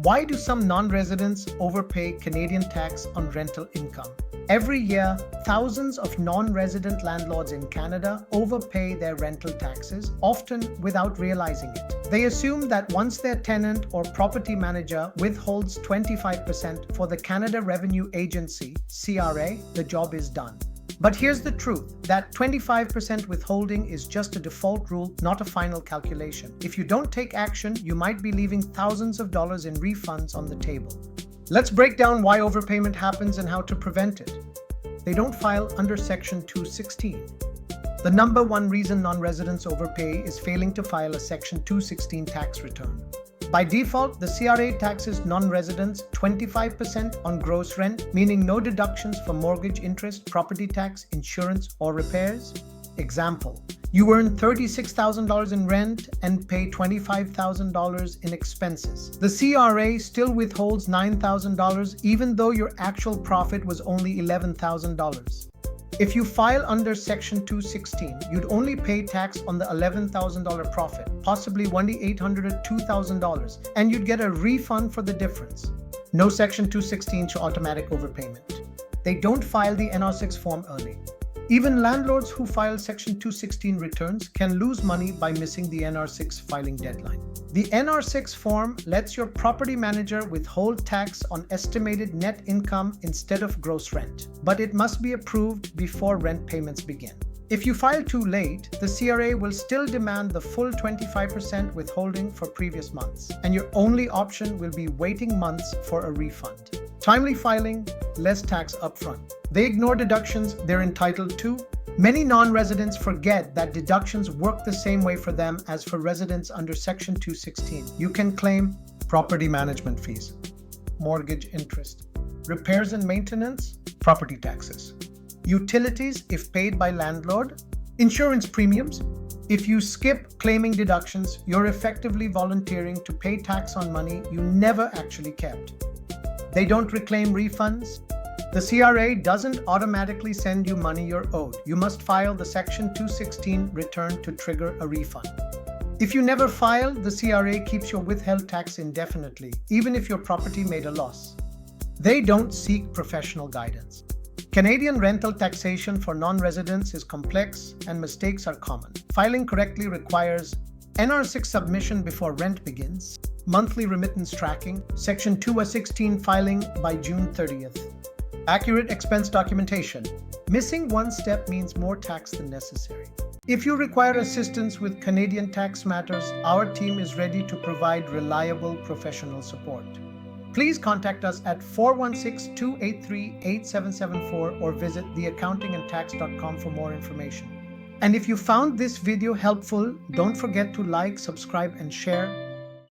Why do some non-residents overpay Canadian tax on rental income? Every year, thousands of non-resident landlords in Canada overpay their rental taxes, often without realizing it. They assume that once their tenant or property manager withholds 25% for the Canada Revenue Agency (CRA), the job is done. But here's the truth, that 25% withholding is just a default rule, not a final calculation. If you don't take action, you might be leaving thousands of dollars in refunds on the table. Let's break down why overpayment happens and how to prevent it. They don't file under Section 216. The number one reason non-residents overpay is failing to file a Section 216 tax return. By default, the CRA taxes non-residents 25% on gross rent, meaning no deductions for mortgage interest, property tax, insurance, or repairs. Example, you earn $36,000 in rent and pay $25,000 in expenses. The CRA still withholds $9,000 even though your actual profit was only $11,000. If you file under Section 216, you'd only pay tax on the $11,000 profit, possibly $1,800 or $2,000, and you'd get a refund for the difference. No Section 216 to automatic overpayment. They don't file the NR6 form early. Even landlords who file Section 216 returns can lose money by missing the NR6 filing deadline. The NR6 form lets your property manager withhold tax on estimated net income instead of gross rent, but it must be approved before rent payments begin. If you file too late, the CRA will still demand the full 25% withholding for previous months, and your only option will be waiting months for a refund. Timely filing, less tax upfront. They ignore deductions they're entitled to. Many non-residents forget that deductions work the same way for them as for residents under Section 216. You can claim property management fees, mortgage interest, repairs and maintenance, property taxes, utilities if paid by landlord, insurance premiums. If you skip claiming deductions, you're effectively volunteering to pay tax on money you never actually kept. They don't reclaim refunds. The CRA doesn't automatically send you money you're owed. You must file the Section 216 return to trigger a refund. If you never file, the CRA keeps your withheld tax indefinitely, even if your property made a loss. They don't seek professional guidance. Canadian rental taxation for non-residents is complex and mistakes are common. Filing correctly requires NR6 submission before rent begins, monthly remittance tracking, Section 216 filing by June 30th. Accurate expense documentation. Missing one step means more tax than necessary. If you require assistance with Canadian tax matters, our team is ready to provide reliable professional support. Please contact us at 416-283-8774 or visit theaccountingandtax.com for more information. And if you found this video helpful, don't forget to like, subscribe, and share.